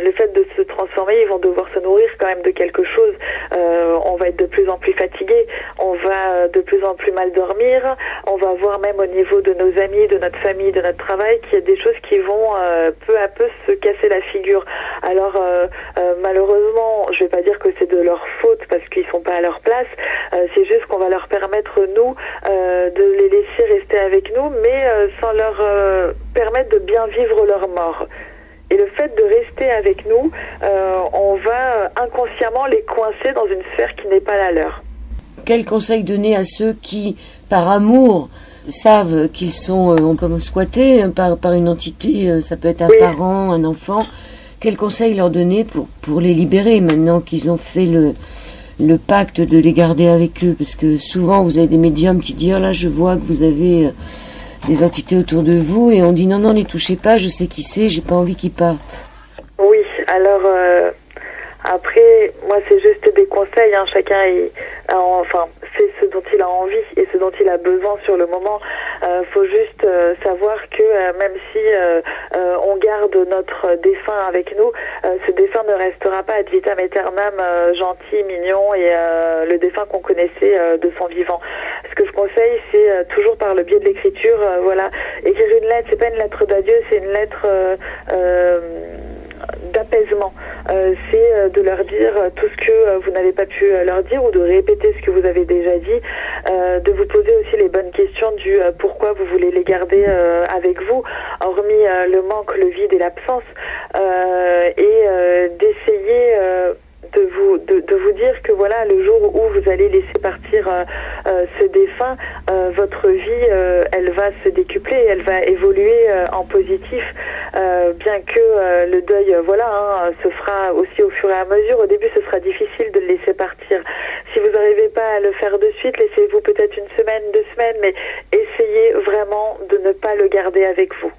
le fait de se transformer, ils vont devoir se nourrir quand même de quelque chose. On va être de plus en plus fatigué, on va de plus en plus mal dormir, on va voir même au niveau de nos amis, de notre famille, de notre travail, qu'il y a des choses qui vont peu à peu se casser la figure. Alors malheureusement, je vais pas dire que c'est de leur faute parce qu'ils sont pas à leur place, c'est juste qu'on va leur permettre, nous, de les laisser rester avec nous, mais sans leur permettre de bien vivre leur mort. Et le fait de rester avec nous, on va inconsciemment les coincer dans une sphère qui n'est pas la leur. Quel conseil donner à ceux qui, par amour, savent qu'ils sont comme squattés par une entité, ça peut être un parent, un enfant, quel conseil leur donner pour les libérer maintenant qu'ils ont fait le pacte de les garder avec eux? Parce que souvent vous avez des médiums qui disent « Oh là, je vois que vous avez des entités autour de vous » et on dit « Non, non, les touchez pas, je sais qui c'est, j'ai pas envie qu'ils partent. » Oui, alors après, moi c'est juste des conseils, hein. Chacun fait ce dont il a envie et ce dont il a besoin sur le moment. Faut juste savoir que même si on garde notre défunt avec nous, ce défunt ne restera pas ad vitam aeternam gentil, mignon et le défunt qu'on connaissait de son vivant. Ce que je conseille, c'est toujours par le biais de l'écriture, écrire une lettre. C'est pas une lettre d'adieu, c'est une lettre d'apaisement. C'est de leur dire tout ce que vous n'avez pas pu leur dire ou de répéter ce que vous avez déjà dit, de vous poser aussi les bonnes questions du pourquoi vous voulez les garder avec vous, hormis le manque, le vide et l'absence, et d'essayer de vous dire que voilà, le jour où vous allez laisser partir ce défunt, votre vie elle va se décupler, elle va évoluer en positif, bien que le deuil se fera aussi au fur et à mesure. Au début ce sera difficile de le laisser partir. Si vous n'arrivez pas à le faire de suite, laissez-vous peut-être une semaine, 2 semaines, mais essayez vraiment de ne pas le garder avec vous.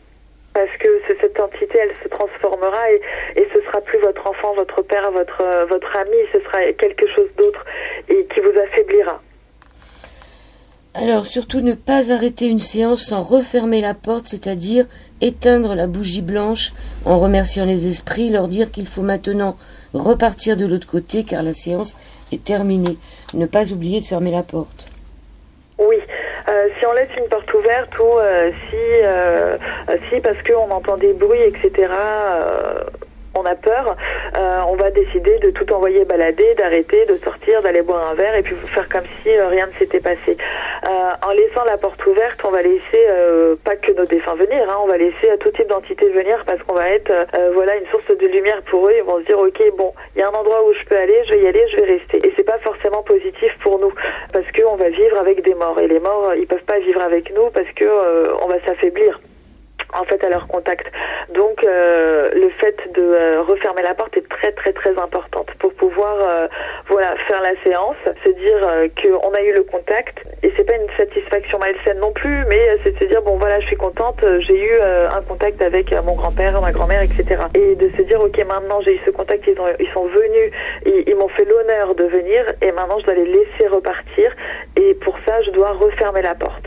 Parce que cette entité, elle se transformera et ce sera plus votre enfant, votre père, votre ami, ce sera quelque chose d'autre et qui vous affaiblira. Alors, surtout ne pas arrêter une séance sans refermer la porte, c'est-à-dire éteindre la bougie blanche en remerciant les esprits, leur dire qu'il faut maintenant repartir de l'autre côté car la séance est terminée. Ne pas oublier de fermer la porte. Oui. Si on laisse une porte ouverte ou si parce qu'on entend des bruits, etc., on a peur, on va décider de tout envoyer balader, d'arrêter, de sortir, d'aller boire un verre et puis faire comme si rien ne s'était passé. En laissant la porte ouverte, on va laisser pas que nos défunts venir, hein, on va laisser tout type d'entités venir parce qu'on va être une source de lumière pour eux. Ils vont se dire ok, bon, il y a un endroit où je peux aller, je vais y aller, je vais rester. Et c'est pas forcément positif pour nous parce que on va vivre avec des morts et les morts ils peuvent pas vivre avec nous parce que on va s'affaiblir en fait à leur contact. Donc le fait de refermer la porte est très très très importante pour pouvoir faire la séance, se dire qu'on a eu le contact et c'est pas une satisfaction malsaine non plus, mais c'est de se dire bon voilà, je suis contente, j'ai eu un contact avec mon grand-père, ma grand-mère, etc. Et de se dire ok, maintenant j'ai eu ce contact, ils sont venus, ils m'ont fait l'honneur de venir et maintenant je dois les laisser repartir et pour ça je dois refermer la porte.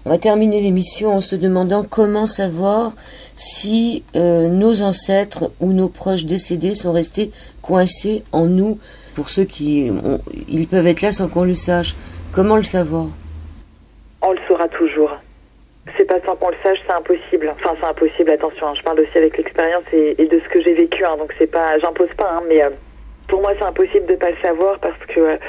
On va terminer l'émission en se demandant comment savoir si nos ancêtres ou nos proches décédés sont restés coincés en nous. Pour ceux ils peuvent être là sans qu'on le sache. Comment le savoir? On le saura toujours. C'est pas sans qu'on le sache, c'est impossible. Enfin, c'est impossible, attention, hein, je parle aussi avec l'expérience et de ce que j'ai vécu, hein, donc c'est pas, j'impose pas, hein, mais pour moi, c'est impossible de pas le savoir parce que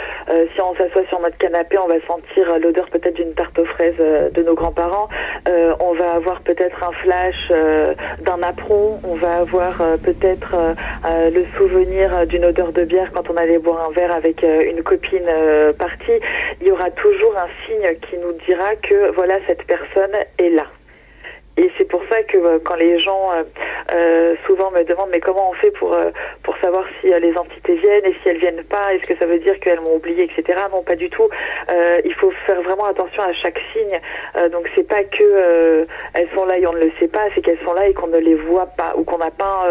si on s'assoit sur notre canapé, on va sentir l'odeur peut-être d'une tarte aux fraises de nos grands-parents. On va avoir peut-être un flash d'un apron. On va avoir peut-être le souvenir d'une odeur de bière quand on allait boire un verre avec une copine partie. Il y aura toujours un signe qui nous dira que voilà, cette personne est là. Et c'est pour ça que quand les gens souvent me demandent mais comment on fait pour savoir si les entités viennent et si elles viennent pas, est-ce que ça veut dire qu'elles m'ont oublié, etc. Non, pas du tout. Il faut faire vraiment attention à chaque signe. Donc c'est pas que elles sont là et on ne le sait pas, c'est qu'elles sont là et qu'on ne les voit pas ou qu'on n'a pas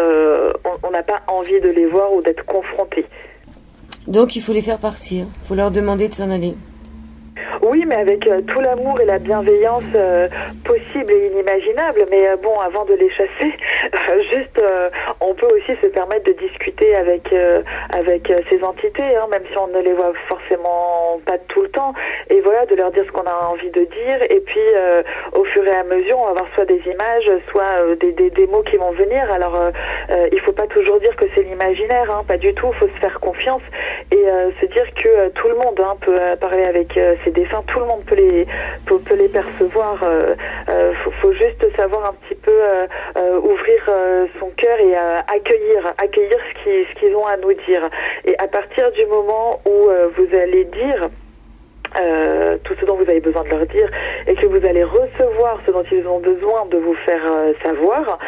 on n'a pas envie de les voir ou d'être confronté. Donc il faut les faire partir. Il faut leur demander de s'en aller. Oui, mais avec tout l'amour et la bienveillance possible et inimaginable. Mais bon, avant de les chasser, juste, on peut aussi se permettre de discuter avec ces entités, hein, même si on ne les voit forcément pas tout le temps. Et voilà, de leur dire ce qu'on a envie de dire. Et puis, au fur et à mesure, on va avoir soit des images, soit des mots qui vont venir. Alors, il faut pas toujours dire que c'est l'imaginaire, hein, pas du tout. Il faut se faire confiance et se dire que tout le monde peut parler avec ces défunts, tout le monde peut les percevoir. Faut juste savoir un petit peu ouvrir son cœur et accueillir ce qu'ils ont à nous dire. Et à partir du moment où vous allez dire tout ce dont vous avez besoin de leur dire et que vous allez recevoir ce dont ils ont besoin de vous faire savoir,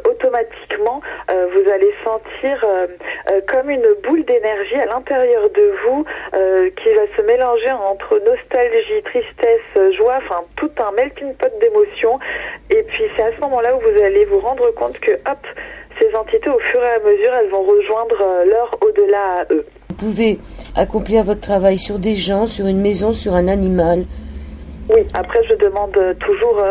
automatiquement vous allez sentir comme une boule d'énergie à l'intérieur de vous qui va se mélanger entre nostalgie, tristesse, joie, enfin tout un melting pot d'émotions. Et puis c'est à ce moment-là où vous allez vous rendre compte que hop, ces entités au fur et à mesure elles vont rejoindre leur au-delà à eux. Vous pouvez accomplir votre travail sur des gens, sur une maison, sur un animal. Oui, après je demande toujours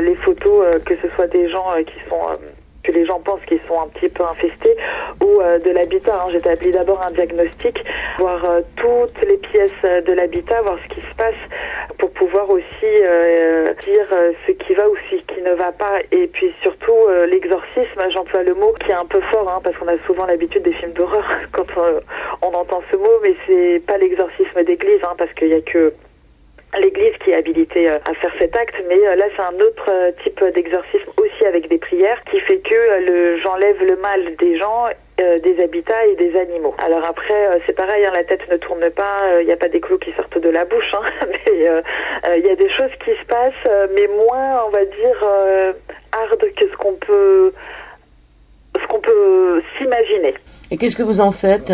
les photos, que ce soit des gens qui sont que les gens pensent qu'ils sont un petit peu infestés ou de l'habitat. J'établis d'abord un diagnostic, voir toutes les pièces de l'habitat, voir ce qui se passe pour pouvoir aussi dire ce qui va ou ce qui ne va pas. Et puis surtout l'exorcisme, j'emploie le mot qui est un peu fort parce qu'on a souvent l'habitude des films d'horreur quand on entend ce mot, mais c'est pas l'exorcisme d'église parce qu'il y a que l'Église qui est habilitée à faire cet acte, mais là c'est un autre type d'exorcisme aussi avec des prières qui fait que j'enlève le mal des gens, des habitats et des animaux. Alors après c'est pareil, la tête ne tourne pas, il n'y a pas des clous qui sortent de la bouche, mais il y a des choses qui se passent, mais moins on va dire hard que ce qu'on peut s'imaginer. Et qu'est-ce que vous en faites ?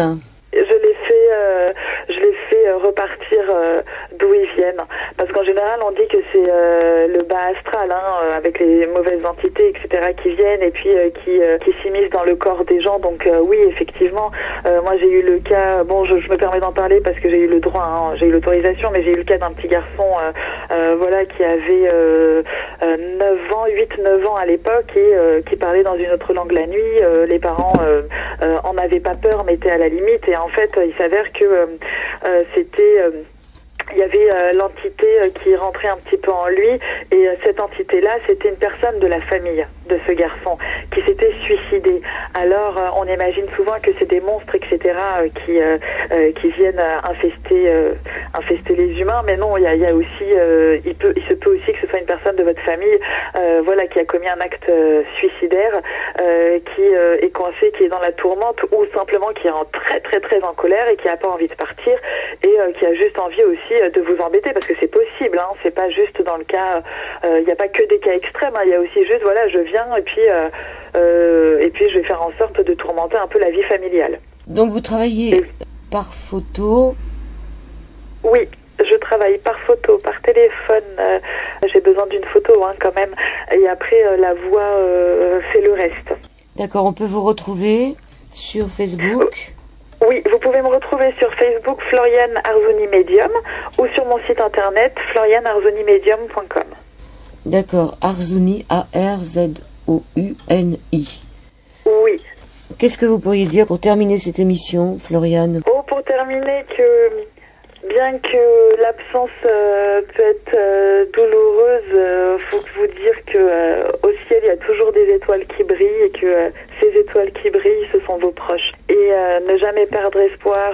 Je les fais repartir d'où ils viennent. Parce qu'en général, on dit que c'est le bas astral, avec les mauvaises entités, etc., qui viennent et puis qui s'immiscent dans le corps des gens. Donc oui, effectivement, moi j'ai eu le cas, bon, je me permets d'en parler parce que j'ai eu le droit, j'ai eu l'autorisation, mais j'ai eu le cas d'un petit garçon, qui avait 8-9 ans à l'époque et qui parlait dans une autre langue la nuit. Les parents en avaient pas peur, mais étaient à la limite. Et en fait, il s'avère que il y avait l'entité qui rentrait un petit peu en lui et cette entité-là, c'était une personne de la famille de ce garçon qui s'était suicidé. Alors on imagine souvent que c'est des monstres, etc., qui viennent infester les humains, mais non, il y a aussi, il se peut aussi que ce soit une personne de votre famille, qui a commis un acte suicidaire, qui est coincé, qui est dans la tourmente, ou simplement qui est très très très en colère et qui n'a pas envie de partir et qui a juste envie aussi de vous embêter, parce que c'est possible, c'est pas juste dans le cas, il n'y a pas que des cas extrêmes, il y a aussi juste je viens et puis je vais faire en sorte de tourmenter un peu la vie familiale. Donc vous travaillez par photo? Oui, je travaille par photo, par téléphone, j'ai besoin d'une photo quand même, et après la voix fait le reste. D'accord, on peut vous retrouver sur Facebook? Oui, vous pouvez me retrouver sur Facebook Floriane Arzouni Medium ou sur mon site internet florianearzounimedium.com. D'accord, Arzouni, A-R-Z-O-U-N-I. Oui. Qu'est-ce que vous pourriez dire pour terminer cette émission, Floriane? Pour terminer, que bien que l'absence peut être douloureuse, faut vous dire que au ciel il y a toujours des étoiles qui brillent et que ces étoiles qui brillent, ce sont vos proches. Et ne jamais perdre espoir,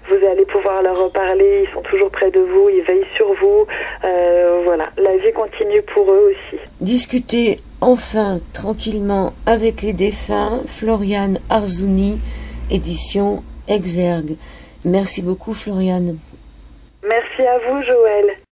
vous allez pouvoir leur reparler, ils sont toujours près de vous, ils veillent sur vous. La vie continue pour eux aussi. Discutez enfin tranquillement avec les défunts, Floriane Arzouni, édition Exergue. Merci beaucoup, Floriane. Merci à vous, Joël.